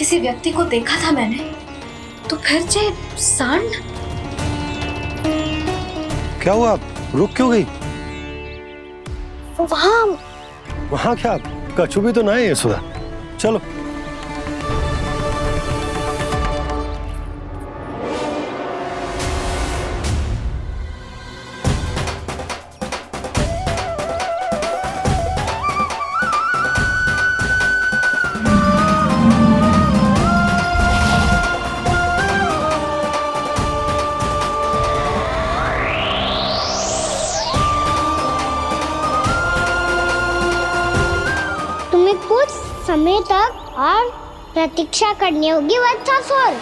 किसी व्यक्ति को देखा था मैंने, तो फिर जे सांड। क्या हुआ, रुक क्यों गई? वहां क्या कछु भी तो नहीं है सुधा, चलो। कुछ समय तक और प्रतीक्षा करनी होगी वत्सासुर।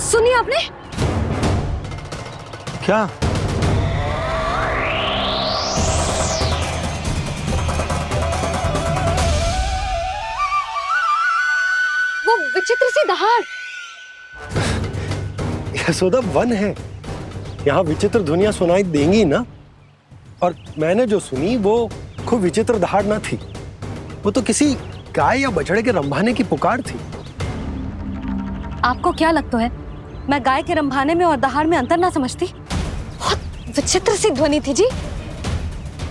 सुनिए आपने क्या? विचित्र सी दहाड़। यशोदा, वन है, यहाँ विचित्र ध्वनियां सुनाई देंगी ना। और मैंने जो सुनी वो खूब विचित्र दहाड़ ना थी, वो तो किसी गाय या बछड़े के रंभाने की पुकार थी। आपको क्या लगता है मैं गाय के रंभाने में और दहाड़ में अंतर ना समझती? बहुत विचित्र सी ध्वनि थी जी।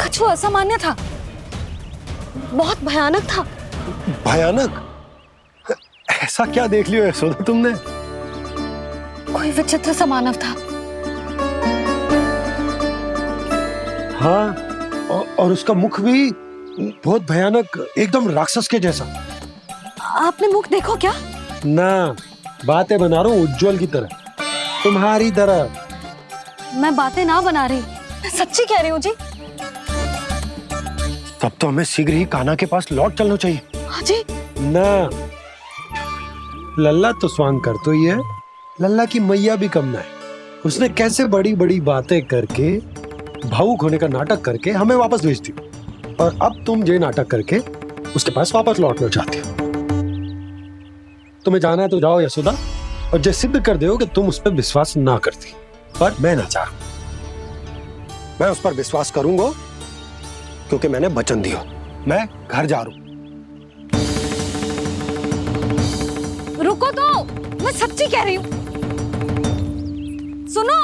कछु असामान्य था, बहुत भयानक था। भयानक? ऐसा क्या देख लियो यशोदा तुमने? कोई विचित्र सा मानव था। हाँ, और उसका मुख भी बहुत भयानक, एकदम राक्षस के जैसा। आपने मुख देखो क्या? ना, बातें बना रहा हूँ उज्जवल की तरह, तुम्हारी तरह। मैं बातें ना बना रही, मैं सच्ची कह रही हूँ जी। तब तो हमें शीघ्र ही कान्हा के पास लौट चलना चाहिए। हाँ जी। ना, लल्ला तो स्वांग कर तो ही है, लल्ला की मैया भी कम ना है। उसने कैसे बड़ी बड़ी बातें करके, भावुक होने का नाटक करके हमें वापस भेज दी, और अब तुम ये नाटक करके उसके पास वापस लौटना चाहती हो। तुम्हें जाना है तो जाओ यशोदा, और ये सिद्ध कर दो कि तुम उस पर विश्वास ना करती। पर मैं ना चाहूं, मैं उस पर विश्वास करूंगा क्योंकि मैंने वचन दिया। मैं घर जा रहा हूं। रुको तो, मैं सच्ची कह रही हूँ। सुनो,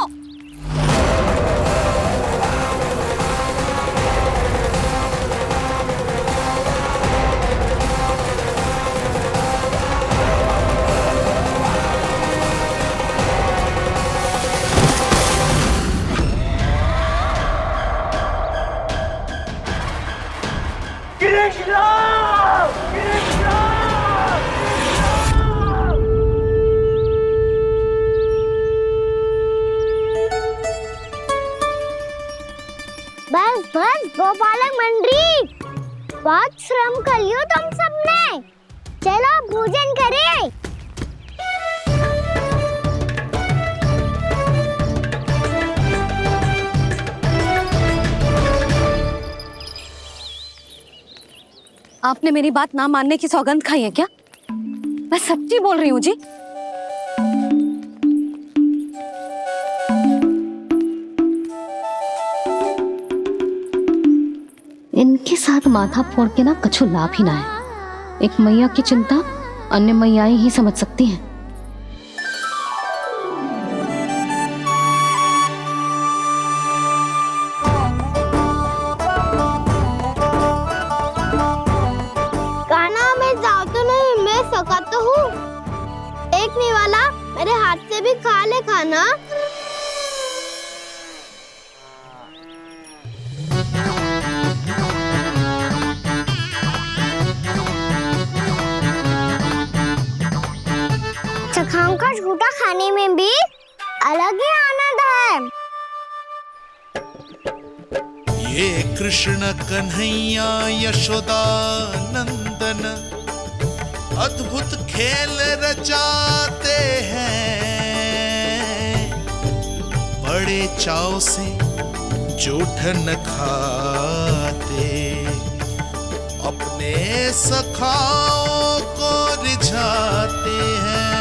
बस बस गोपालक मंडली, बहुत श्रम कर लियो तुम सबने। चलो भोजन करें। आपने मेरी बात ना मानने की सौगंध खाई है क्या? मैं सच्ची बोल रही हूँ जी। इनके साथ माथा फोड़ के ना कछु लाभ ही ना है। एक मैया की चिंता अन्य मैयाएं ही समझ सकती हैं। कान्हा, मैं जाओ तो नहीं, मैं सका तो हूँ। एक नहीं वाला मेरे हाथ से भी खा ले खाना। चखाओं का झूठा खाने में भी अलग ही आनंद है। ये कृष्ण कन्हैया यशोदा नंदन अद्भुत खेल रचाते हैं, बड़े चाव से जूठन खाते, अपने सखाओं को रिझाते हैं।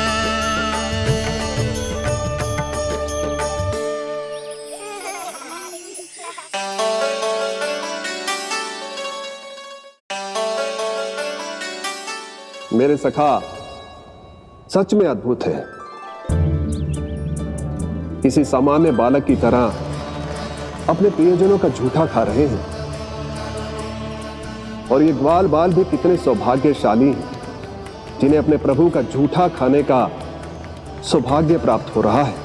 मेरे सखा सच में अद्भुत है। किसी सामान्य बालक की तरह अपने प्रियजनों का झूठा खा रहे हैं। और ये ग्वाल बाल भी कितने सौभाग्यशाली हैं जिन्हें अपने प्रभु का झूठा खाने का सौभाग्य प्राप्त हो रहा है।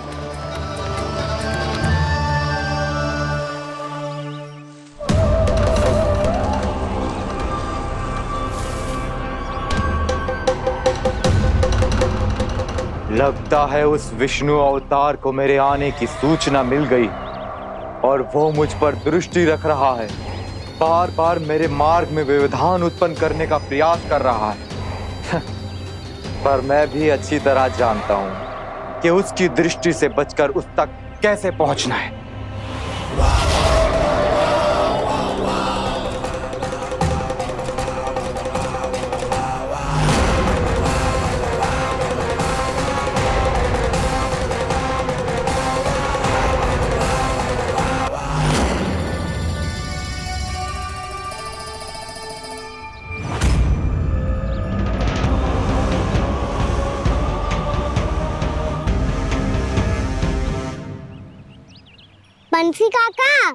लगता है उस विष्णु अवतार को मेरे आने की सूचना मिल गई और वो मुझ पर दृष्टि रख रहा है। बार बार मेरे मार्ग में व्यवधान उत्पन्न करने का प्रयास कर रहा है। पर मैं भी अच्छी तरह जानता हूं कि उसकी दृष्टि से बचकर उस तक कैसे पहुंचना है। बंसी काका,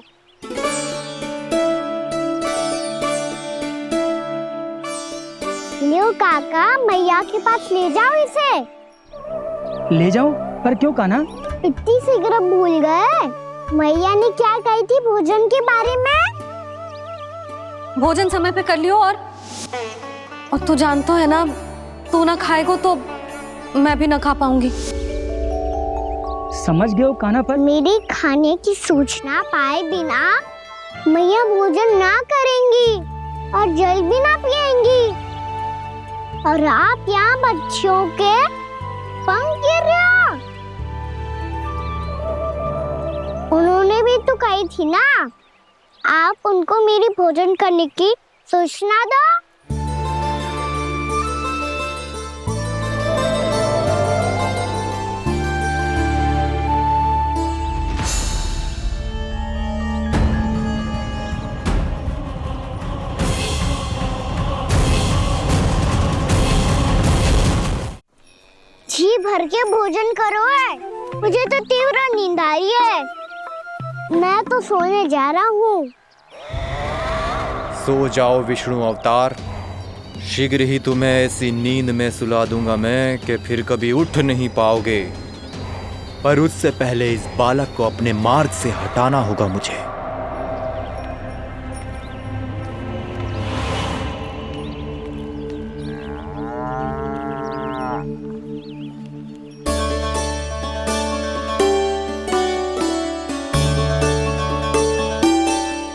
लियो काका, मैया के पास ले जाओ इसे। ले जाओ? पर क्यों कान्हा? इतनी शीघ्र भूल गए? मैया ने क्या कही थी भोजन के बारे में? भोजन समय पे कर लियो। और तू जानता है ना, तू ना खाएगा तो मैं भी ना खा पाऊंगी। समझ गए हो कान्हा? पर मेरे खाने की सूचना पाए बिना मैया भोजन ना करेंगी और जल भी ना पिएंगी। और आप यहाँ बच्चों के पंख गिर रहे हो। उन्होंने भी तो कही थी ना, आप उनको मेरी भोजन करने की सूचना दो। जी भर के भोजन करो है, मुझे तो तीव्र नींद आ रही है। मैं तो सोने जा रहा हूँ। सो जाओ विष्णु अवतार, शीघ्र ही तुम्हें ऐसी नींद में सुला दूंगा मैं कि फिर कभी उठ नहीं पाओगे। पर उससे पहले इस बालक को अपने मार्ग से हटाना होगा मुझे।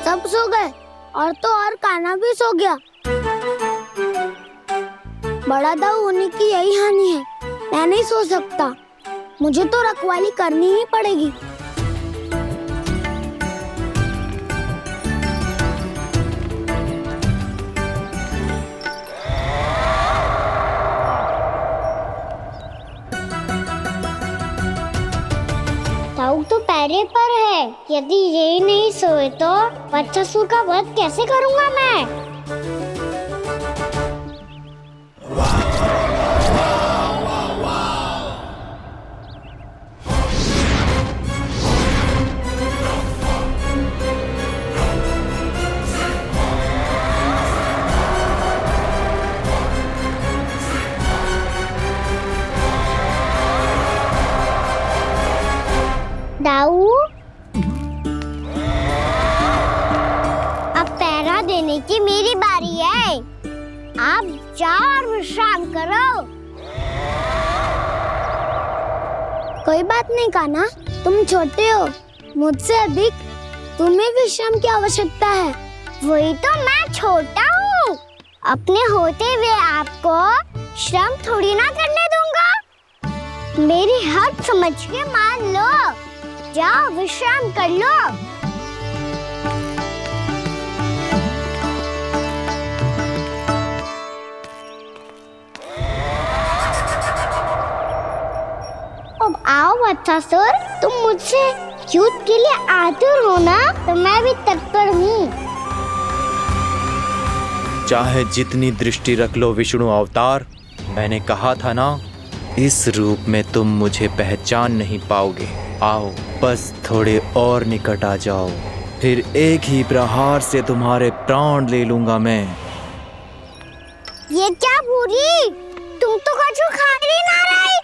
सब सो गए और तो और कान्हा भी सो गया। बड़ा दाऊ होने की यही हानि है। मैं नहीं सो सकता, मुझे तो रखवाली करनी ही पड़ेगी। ताऊ तो पैरे पर है। यदि ये नहीं सोए तो बच्चासुर का वध कैसे करूंगा मैं? दाऊ, अब पहरा देने की मेरी बारी है। आप जाओ और विश्राम करो। कोई बात नहीं कान्हा, तुम छोटे हो, मुझसे अधिक तुम्हें विश्राम की आवश्यकता है। वही तो, मैं छोटा हूँ, अपने होते हुए आपको श्रम थोड़ी ना करने दूंगा। मेरी हद समझ के मान लो। जाओ विश्राम कर लो। अब आओ बच्चासुर, तुम मुझसे युद्ध के लिए आतुर हो ना, तो मैं भी तत्पर हूँ। चाहे जितनी दृष्टि रख लो विष्णु अवतार, मैंने कहा था ना, इस रूप में तुम मुझे पहचान नहीं पाओगे। आओ, बस थोड़े और निकट आ जाओ, फिर एक ही प्रहार से तुम्हारे प्राण ले लूंगा मैं। ये क्या भूरी, तुम तो कछु खा ही ना रही,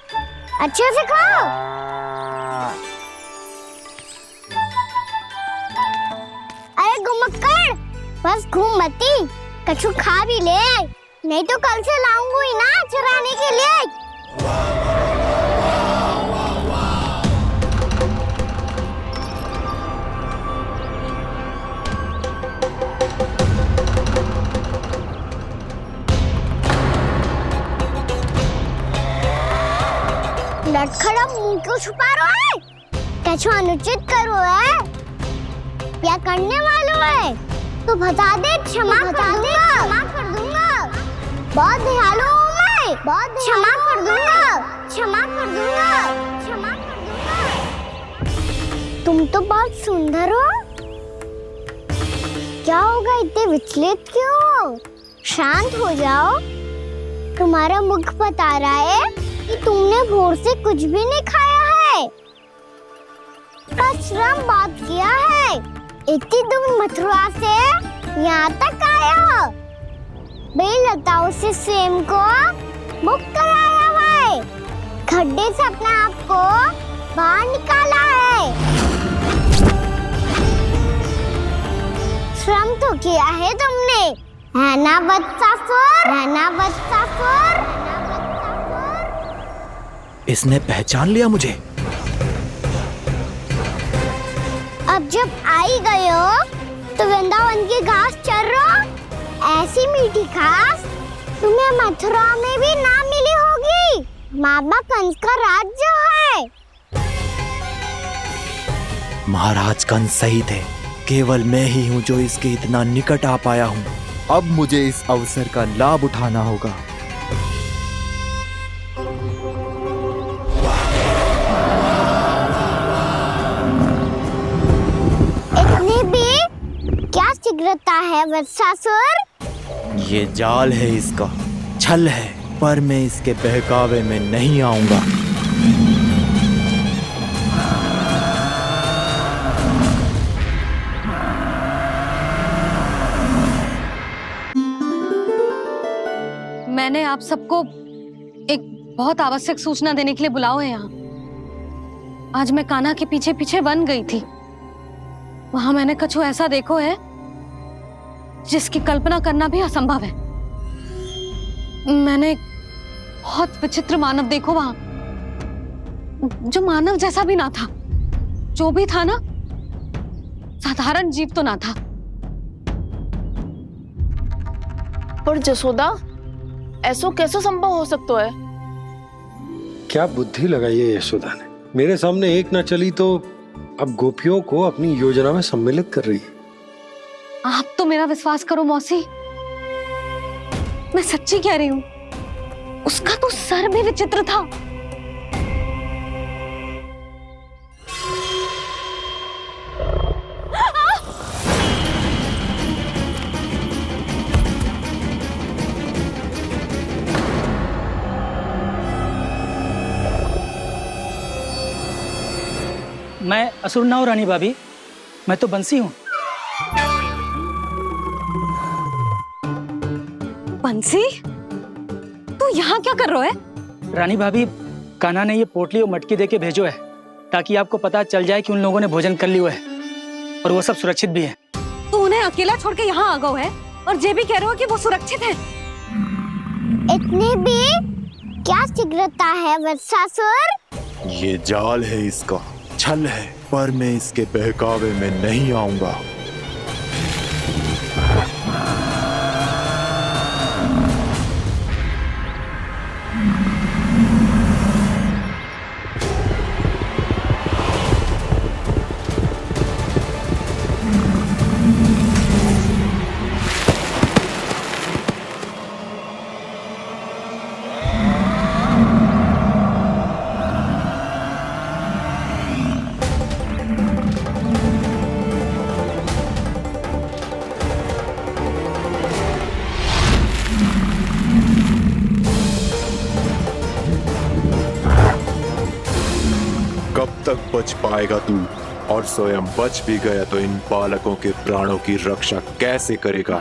अच्छे से खाओ। अरे घुमक्कड़, बस घूम मती, कछु खा भी ले, नहीं तो कल से लाऊंगी ना चराने के लिए। लटखड़ा मुंह क्यों छुपा रहा है? कछु अनुचित करो है या करने वालों है तो बता दे, क्षमा कर दूंगा। बहुत दयालु हूँ मैं, बहुत क्षमा कर दूंगा। तुम तो बहुत सुंदर हो। क्या होगा, इतने विचलित क्यों हो? शांत हो जाओ। तुम्हारा मुख बता रहा है कि तुमने भोर से कुछ भी नहीं खाया है। श्रम बात किया है, इतनी दूर मथुरा से यहाँ तक आया हो। बेलताओं से स्वयं को मुक्त कराया है, खड्डे से अपने आप को बाहर निकाला है। श्रम तो किया है तुमने, है ना वत्सासुर? इसने पहचान लिया मुझे। अब जब आई गए हो तो वृंदावन की घास चर रहो। ऐसी मीठी घास तुम्हें मथुरा में भी ना मिली होगी। मामा कंस का राज्य है। महाराज कंस सही थे, केवल मैं ही हूँ जो इसके इतना निकट आ पाया हूँ। अब मुझे इस अवसर का लाभ उठाना होगा। इतनी भी क्या शीघ्रता है वत्सासुर? ये जाल है इसका, छल है, पर मैं इसके बहकावे में नहीं आऊंगा। मैंने आप सबको एक बहुत आवश्यक सूचना देने के लिए बुलाओ है यहाँ। आज मैं कान्हा के पीछे पीछे वन गई थी। वहां मैंने कछु ऐसा देखो है जिसकी कल्पना करना भी असंभव है। मैंने बहुत विचित्र मानव देखो वहां, जो मानव जैसा भी ना था। जो भी था ना, साधारण जीव तो ना था। पर जसोदा, ऐसो कैसे संभव हो सकता है? क्या बुद्धि लगाई है यशोदा ने। मेरे सामने एक ना चली तो अब गोपियों को अपनी योजना में सम्मिलित कर रही है। आप तो मेरा विश्वास करो मौसी, मैं सच्ची कह रही हूं। उसका तो सर भी विचित्र था। मैं असुर ना हूँ रानी भाभी, मैं तो बंसी हूँ। बंसी, तू यहाँ क्या कर रहा है? रानी भाभी, कान्हा ने ये पोटली और मटकी देके भेजो है ताकि आपको पता चल जाए कि उन लोगों ने भोजन कर लिया है और वो सब सुरक्षित भी है। तू उन्हें अकेला छोड़ के यहाँ आ गया है और ये भी कह रहे हो कि वो सुरक्षित है। इतनी भी क्या शीघ्रता है वत्सासुर? ये जाल है इसका, छल है, पर मैं इसके बहकावे में नहीं आऊंगा। बच पाएगा तू, और स्वयं बच भी गया तो इन बालकों के प्राणों की रक्षा कैसे करेगा?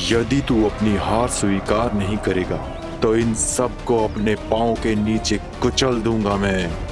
यदि तू अपनी हार स्वीकार नहीं करेगा तो इन सबको अपने पांव के नीचे कुचल दूंगा मैं।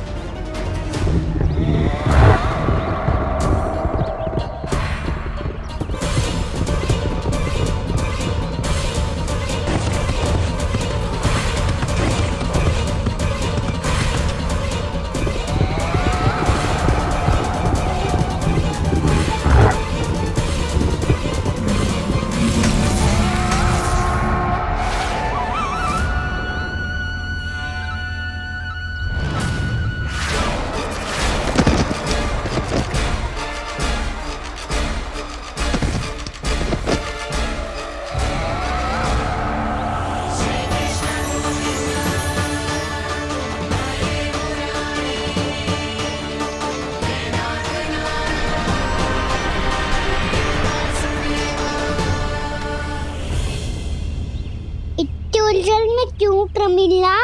उलझन में क्यों प्रमिला?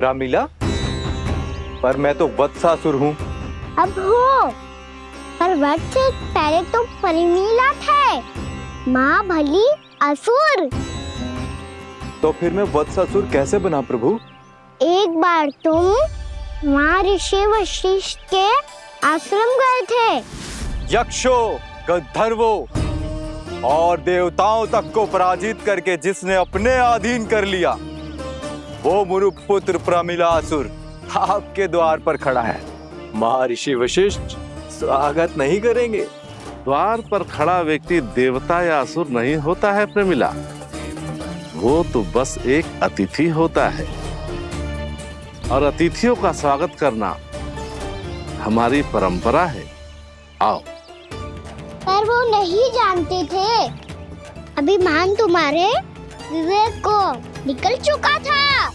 रामीला, पर मैं तो वत्सासुर हूँ। अब हो, पर वत्स से पहले तो प्रमिला थे, माँ भली असुर। तो फिर मैं वत्सासुर कैसे बना प्रभु? एक बार तुम वहाँ ऋषि वशिष्ठ के आश्रम गए थे। यक्षों, गंधर्वों और देवताओं तक को पराजित करके जिसने अपने अधीन कर लिया, वो मुरुपुत्र प्रमिलासुर आपके द्वार पर खड़ा है। महर्षि वशिष्ठ स्वागत नहीं करेंगे? द्वार पर खड़ा व्यक्ति देवता या असुर नहीं होता है प्रमिला, वो तो बस एक अतिथि होता है, और अतिथियों का स्वागत करना हमारी परंपरा है। आओ। पर वो नहीं जानते थे, अभिमान तुम्हारे विवेक को निकल चुका था।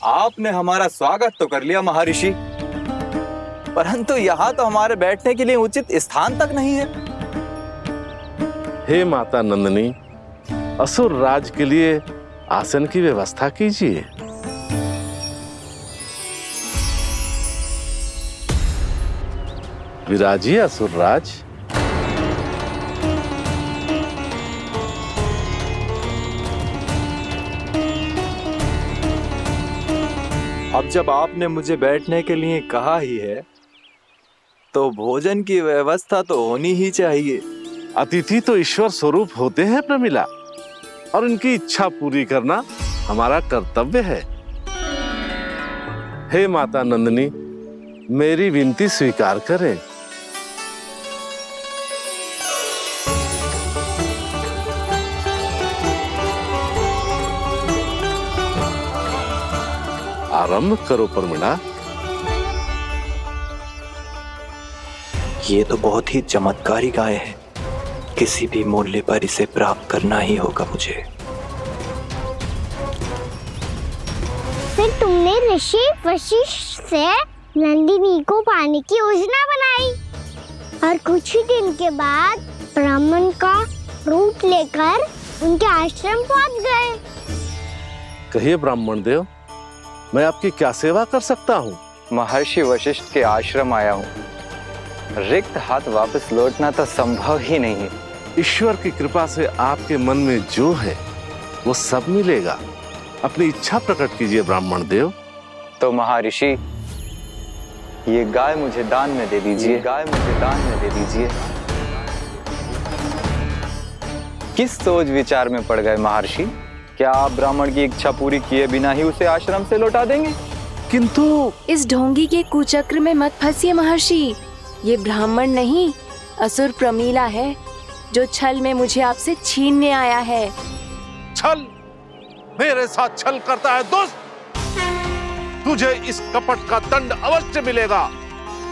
आपने हमारा स्वागत तो कर लिया महर्षि, परंतु यहाँ तो हमारे बैठने के लिए उचित स्थान तक नहीं है। हे माता नंदिनी, असुर राज के लिए आसन की व्यवस्था कीजिए। विराजिए असुर राज। अब जब आपने मुझे बैठने के लिए कहा ही है, तो भोजन की व्यवस्था तो होनी ही चाहिए। अतिथि तो ईश्वर स्वरूप होते हैं प्रमिला, और उनकी इच्छा पूरी करना हमारा कर्तव्य है। हे माता नंदिनी, मेरी विनती स्वीकार करें। आरंभ करो प्रमिला। ये तो बहुत ही चमत्कारी गाय है, किसी भी मूल्य पर इसे प्राप्त करना ही होगा मुझे। फिर तुमने ऋषि वशिष्ठ से नंदिनी को पाने की योजना बनाई, और कुछ ही दिन के बाद ब्राह्मण का रूप लेकर उनके आश्रम पहुंच गए। कहिए ब्राह्मण देव, मैं आपकी क्या सेवा कर सकता हूँ? महर्षि वशिष्ठ के आश्रम आया हूँ। रिक्त हाथ वापस लौटना तो संभव ही नहीं है। ईश्वर की कृपा से आपके मन में जो है वो सब मिलेगा। अपनी इच्छा प्रकट कीजिए ब्राह्मण देव। तो महर्षि, ये गाय मुझे दान में दे दीजिए। गाय मुझे दान में दे दीजिए। किस सोच विचार में पड़ गए महर्षि? क्या आप ब्राह्मण की इच्छा पूरी किए बिना ही उसे आश्रम से लौटा देंगे? किंतु इस ढोंगी के कुचक्र में मत फंसिए महर्षि। ये ब्राह्मण नहीं, असुर प्रमिला है, जो छल में मुझे आपसे छीनने आया है। छल? मेरे साथ छल करता है दुष्ट? तुझे इस कपट का दंड अवश्य मिलेगा।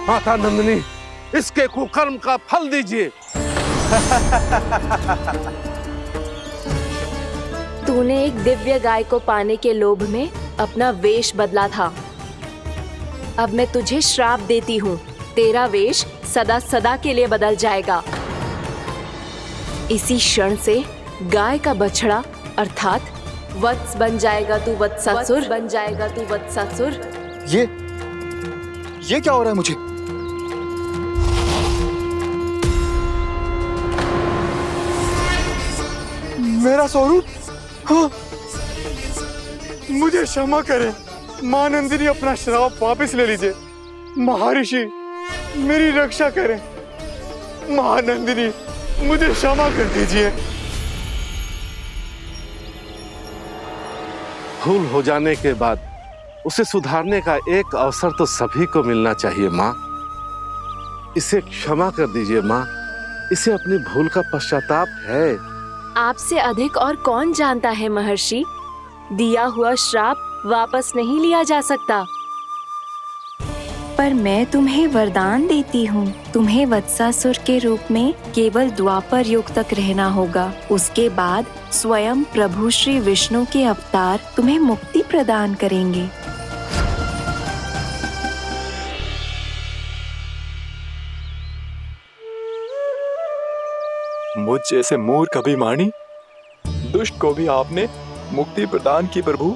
माता नंदिनी, इसके कुकर्म का फल दीजिए। तूने एक दिव्य गाय को पाने के लोभ में अपना वेश बदला था। अब मैं तुझे श्राप देती हूँ, तेरा वेश सदा सदा के लिए बदल जाएगा। इसी क्षण से गाय का बछड़ा अर्थात वत्स बन जाएगा तू वत्सासुर। बन जाएगा तू वत्सासुर। ये क्या हो रहा है मुझे? मेरा स्वरूप? हाँ। मुझे क्षमा करें मां नंदिनी, अपना श्राप वापस ले लीजिए। महर्षि मेरी रक्षा करें। महानंदिनी मुझे क्षमा कर दीजिए। भूल हो जाने के बाद उसे सुधारने का एक अवसर तो सभी को मिलना चाहिए माँ। इसे क्षमा कर दीजिए माँ, इसे अपनी भूल का पश्चाताप है। आपसे अधिक और कौन जानता है महर्षि, दिया हुआ श्राप वापस नहीं लिया जा सकता। पर मैं तुम्हें वरदान देती हूँ, तुम्हें वत्सासुर के रूप में केवल द्वापर युग तक रहना होगा। उसके बाद स्वयं प्रभु श्री विष्णु के अवतार तुम्हें मुक्ति प्रदान करेंगे। मुझ जैसे मूर्ख अभिमानी दुष्ट को भी आपने मुक्ति प्रदान की प्रभु।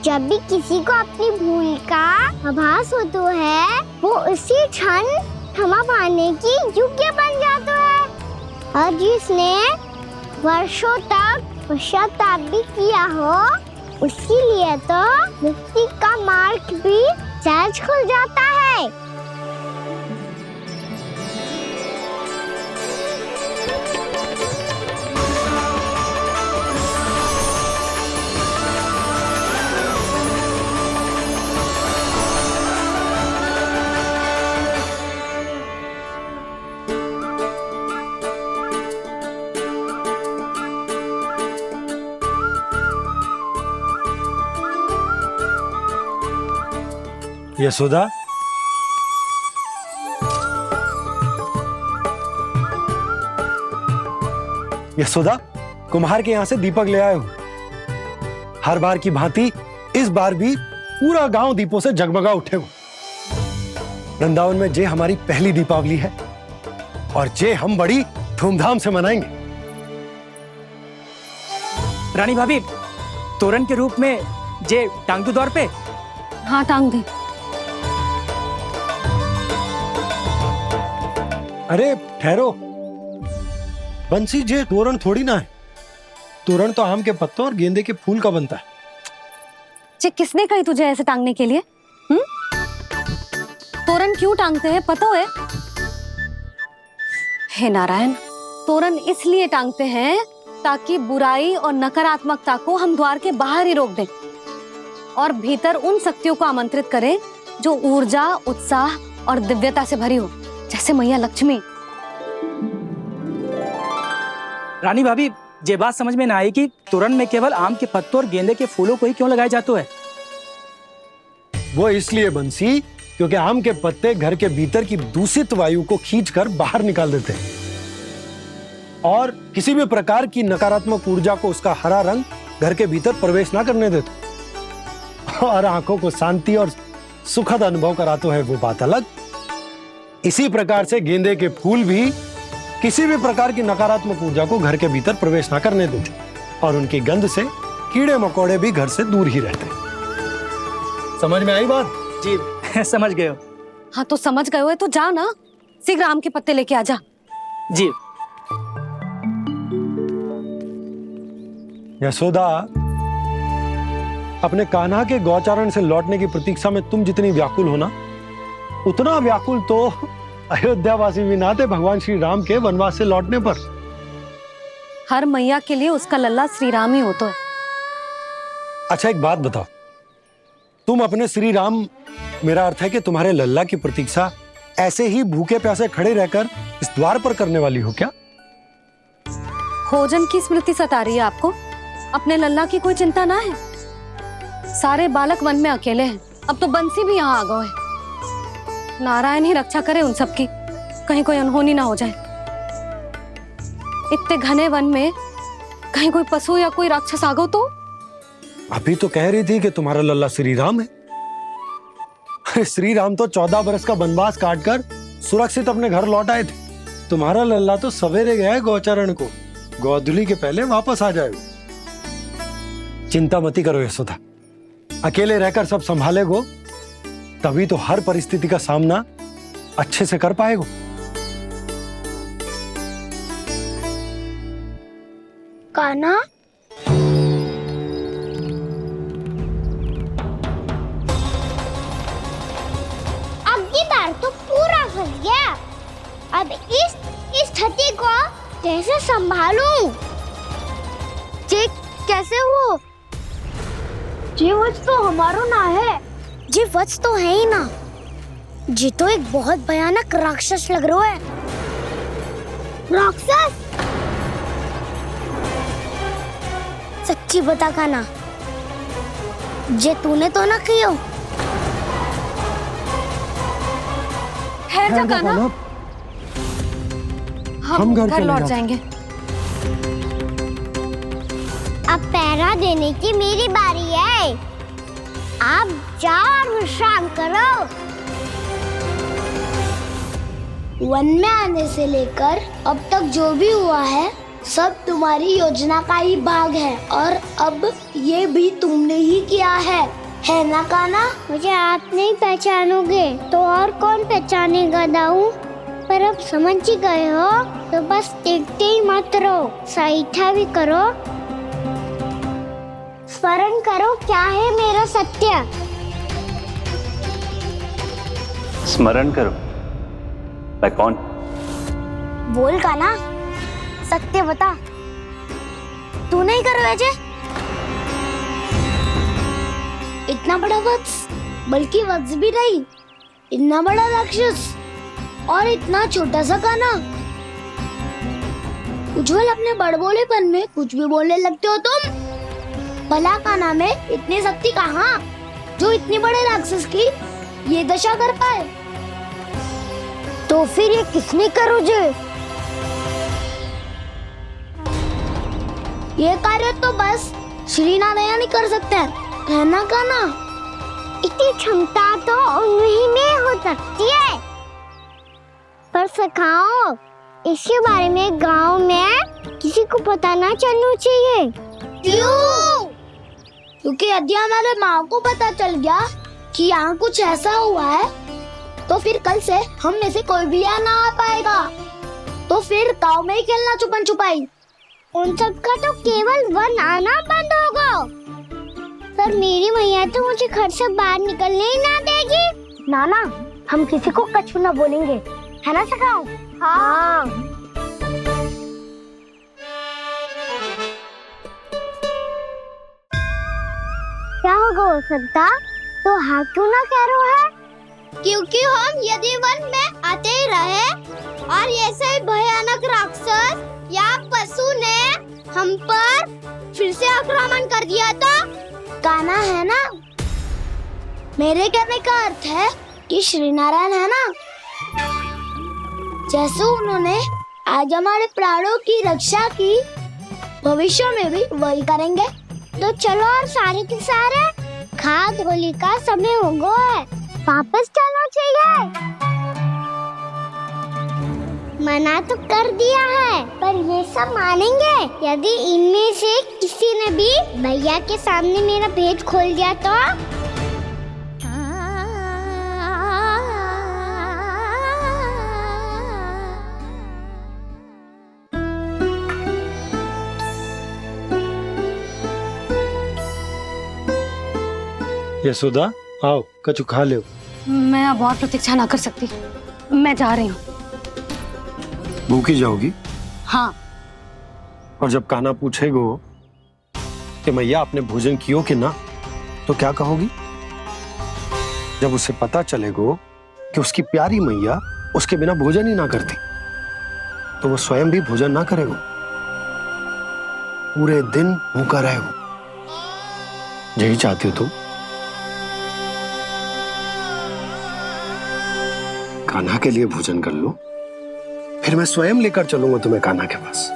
जब भी किसी को अपनी भूल का आभास होता है, वो उसी क्षण क्षमा पाने की योग्य बन जाता है। और जिसने वर्षों तक पश्चाताप भी किया हो, उसके लिए तो मुक्ति का मार्ग भी सहज खुल जाता है। यशोदा, यशोदा, कुम्हार के यहां से दीपक ले आए हूं। हर बार की भांति इस बार भी पूरा गांव दीपों से जगमगा उठेगा। वृंदावन में जे हमारी पहली दीपावली है और जे हम बड़ी धूमधाम से मनाएंगे। रानी भाभी, तोरण के रूप में जे टांग दो द्वार पे। हाँ, टांग दे। अरे ठहरो बंसी, जे तोरण थोड़ी ना है। तोरण तो आम के पत्तों और गेंदे के फूल का बनता है। जे किसने कही तुझे ऐसे टांगने के लिए? तोरण क्यों टांगते हैं पता है? हे नारायण, तोरण इसलिए टांगते हैं ताकि बुराई और नकारात्मकता को हम द्वार के बाहर ही रोक दें और भीतर उन शक्तियों को आमंत्रित करें जो ऊर्जा, उत्साह और दिव्यता से भरी हो, जैसे मैया लक्ष्मी। रानी भाभी, ये बात समझ में ना आई कि तोरण में केवल आम के पत्तों और गेंदे के फूलों को ही क्यों लगाया जाता है? वो इसलिए बंसी, क्योंकि आम के पत्ते घर के भीतर की दूषित वायु को खींचकर बाहर निकाल देते हैं और किसी भी प्रकार की नकारात्मक ऊर्जा को उसका हरा रंग घर के भीतर प्रवेश ना करने देते और आंखों को शांति और सुखद अनुभव कराते है, वो बात अलग। इसी प्रकार से गेंदे के फूल भी किसी भी प्रकार की नकारात्मक ऊर्जा को घर के भीतर प्रवेश ना करने देते और उनकी गंध से कीड़े मकोड़े भी घर से दूर ही रहते। समझ में आई बात? जी समझ गए हो। हाँ, तो समझ गए हो तो जा ना, शीघ्र आम के पत्ते लेके आ जा। जी। यशोदा, अपने कान्हा के गौचारण से लौटने की प्रतीक्षा में तुम जितनी व्याकुल हो ना, उतना व्याकुल तो अयोध्यावासी भी ना थे भगवान श्री राम के वनवास से लौटने पर। हर मैया के लिए उसका लल्ला श्री राम ही होता है। अच्छा, एक बात बताओ, तुम अपने श्री राम, मेरा अर्थ है कि तुम्हारे लल्ला की प्रतीक्षा ऐसे ही भूखे प्यासे खड़े रहकर इस द्वार पर करने वाली हो क्या? भोजन की स्मृति सता रही है आपको? अपने लल्ला की कोई चिंता ना है। सारे बालक वन में अकेले हैं, अब तो बंसी भी यहाँ आ गए हैं। नारायण ही रक्षा करे उन सबकी, कहीं कोई अनहोनी ना हो जाए। इतने घने वन में कहीं कोई पशु या कोई राक्षस आ गो तो? अभी तो कह रही थी कि तुम्हारा लल्ला श्री राम है। श्री राम तो 14 बरस का वनवास काटकर सुरक्षित अपने घर लौट आए थे। तुम्हारा लल्ला तो सवेरे गया है गौचरण को, गोधूली के पहले वापस आ जाएगा। चिंता मती करो यशोदा, अकेले रहकर सब संभालेगो तभी तो हर परिस्थिति का सामना अच्छे से कर पाएगा। कान्हा, अब की बार तो पूरा फंस गया। अब इस स्थिति को कैसे संभालूं? जी कैसे हो? जी वत्स तो हमारो ना है। जी वत्स तो है ही ना। जी तो एक बहुत भयानक राक्षस लग रहा है। राक्षस? सच्ची बता कान्हा, जे तूने तो ना कियो? है जा कान्हा, हम घर लौट जाएंगे। अब पहरा देने की मेरी बारी है। आप जाओ और विश्राम करो। वन में आने से लेकर अब तक जो भी हुआ है सब तुम्हारी योजना का ही भाग है, और अब ये भी तुमने ही किया है ना कान्हा? मुझे आप नहीं पहचानोगे तो और कौन पहचानेगा दाऊ? पर अब समझ ही गए हो तो बस देखते ही मत रहो, सईठा भी करो। स्मरण करो क्या है मेरा सत्य। स्मरण करो? मैं कौन? बोल कान्हा, सत्य बता। तू नहीं करो अजय? इतना बड़ा वत्स, बल्कि वत्स भी नहीं, इतना बड़ा राक्षस और इतना छोटा सा कान्हा। उज्जवल, अपने बड़बोलेपन में कुछ भी बोलने लगते हो तुम। भला कान्हा में इतनी शक्ति कहाँ जो इतने बड़े राक्षस की ये दशा कर पाए? तो फिर ये किसने करो जे? ये कार्य तो बस श्री नारायण ही कर सकते हैं, है ना कान्हा? इतनी क्षमता तो उन्हीं में हो सकती है। पर सखाओ, इसके बारे में गांव में किसी को पता ना चलना चाहिए। क्यों? क्योंकि यदि हमारे माँ को पता चल गया कि यहाँ कुछ ऐसा हुआ है, तो फिर कल से हम में से कोई भी यहाँ ना आ पाएगा। तो फिर गांव में ही खेलना छुपन छुपाई। उन सबका तो केवल वन आना बंद होगा। पर मेरी मैया तो मुझे घर से बाहर निकलने ही ना देगी। नाना, हम किसी को कछु ना बोलेंगे, है ना सखाओ? हाँ। क्या होगा हो सकता? तो हाँ क्यों ना कह रहे है? क्योंकि हम यदि वन में आते ही रहे और ऐसे भयानक राक्षस या पशु ने हम पर फिर से आक्रमण कर दिया तो कान्हा, है ना? मेरे कहने का अर्थ है कि श्री नारायण है ना, जैसे उन्होंने आज हमारे प्राणों की रक्षा की, भविष्य में भी वही करेंगे। तो चलो और सारे के सारे खाद होली का समय हो गया है, वापस चलना चाहिए। मना तो कर दिया है, पर ये सब मानेंगे यदि इनमें से किसी ने भी भैया के सामने मेरा भेद खोल दिया तो? यशोदा, आओ कछु खा लो। मैं अब और प्रतीक्षा ना कर सकती, मैं जा रही हूँ। भूखी जाओगी? हाँ। और जब कान्हा पूछेगो कि मैया आपने भोजन कियो कि ना, तो क्या कहोगी? जब उसे पता चलेगो कि उसकी प्यारी मैया उसके बिना भोजन ही ना करती, तो वो स्वयं भी भोजन ना करेगो, पूरे दिन भूखा रहेगो। यही चाहती हो तुम? कान्हा के लिए भोजन कर लो, फिर मैं स्वयं लेकर चलूंगा तुम्हें कान्हा के पास।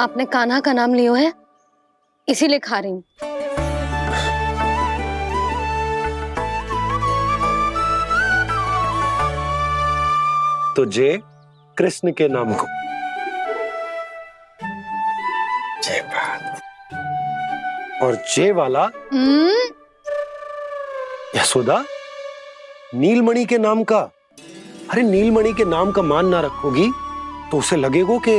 आपने कान्हा का नाम लियो है, इसीलिए खा रही हूँ। तो जे कृष्ण के नाम को। जय बात। और जय वाला यशोदा नीलमणि के नाम का। अरे नीलमणि के नाम का मान ना रखोगी तो उसे लगेगा कि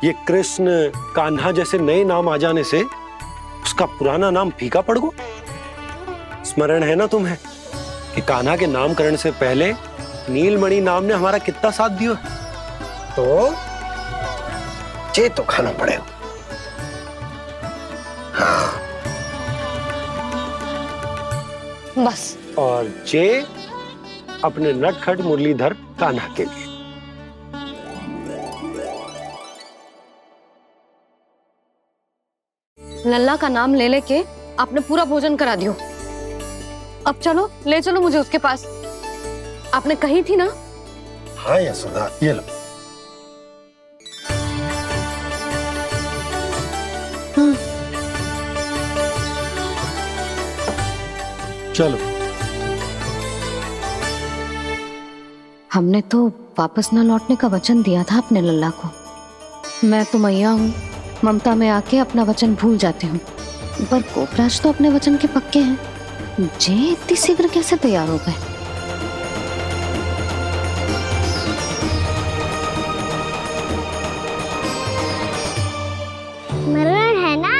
ये कृष्ण कान्हा जैसे नए नाम आ जाने से उसका पुराना नाम फीका पड़ गो। स्मरण है ना तुम्हें कि कान्हा के नामकरण से पहले नीलमणि नाम ने हमारा कितना साथ दिया। तो जे तो खाना पड़ेगा। हाँ। बस। और जे अपने नटखट मुरलीधर कान्हा के लिए। लल्ला का नाम ले लेके आपने पूरा भोजन करा दियो। अब चलो, ले चलो मुझे उसके पास। आपने कही थी ना। हाँ यशोदा, ये लो। चलो। हमने तो वापस न लौटने का वचन दिया था अपने लल्ला को। मैं तो मैया हूँ, ममता में आके अपना वचन भूल जाती हूँ, पर गोपराज तो अपने वचन के पक्के हैं। जे इतनी शीघ्र कैसे तैयार हो गए? स्मरण है ना,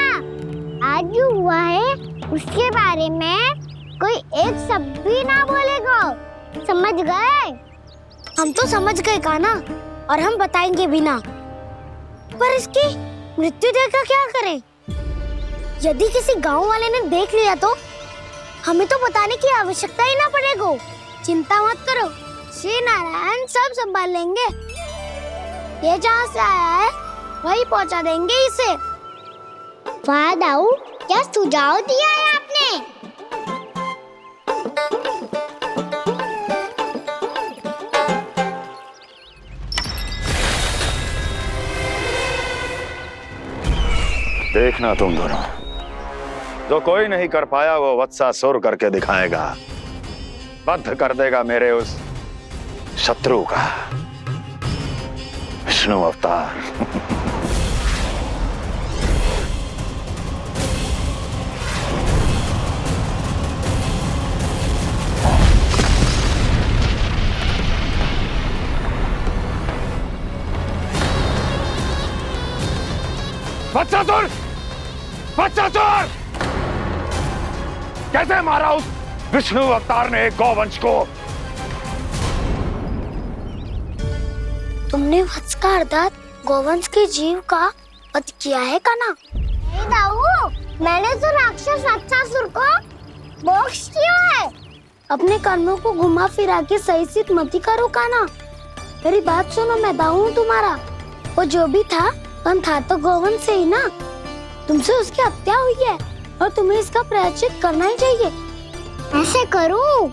आज जो हुआ है उसके बारे में कोई एक शब्द भी ना बोलेगा। समझ गए? हम तो समझ गए कान्हा, और हम बताएंगे भी ना। पर इसकी मृत्यु देखकर क्या करें? यदि किसी गांव वाले ने देख लिया तो हमें तो बताने की आवश्यकता ही ना पड़ेगा। चिंता मत करो, श्री नारायण सब संभाल लेंगे। ये जहाँ से आया है वही पहुँचा देंगे इसे। वाह दाऊ, क्या सुझाव दिया है आपने। देखना तुम दोनों, जो कोई नहीं कर पाया वो वत्सासुर करके दिखाएगा। बद्ध कर देगा मेरे उस शत्रु का विष्णु अवतार। वत्सासुर! वत्सासुर! कैसे मारा उस विष्णु अवतार ने गौवंश को? तुमने वत्स का अर्थात गौवंश के जीव का वध किया है कान्हा। नहीं दाऊ, मैंने तो राक्षस वत्सासुर को मोक्ष किया है। अपने कर्मों को घुमा फिरा के सही सिद्ध मत करो कान्हा। मेरी बात सुनो, मैं दाऊ हूँ तुम्हारा। वो जो भी था था तो गोवंश से ही ना। तुमसे उसकी हत्या हुई है और तुम्हें इसका प्रायश्चित करना ही चाहिए। ऐसे करूं?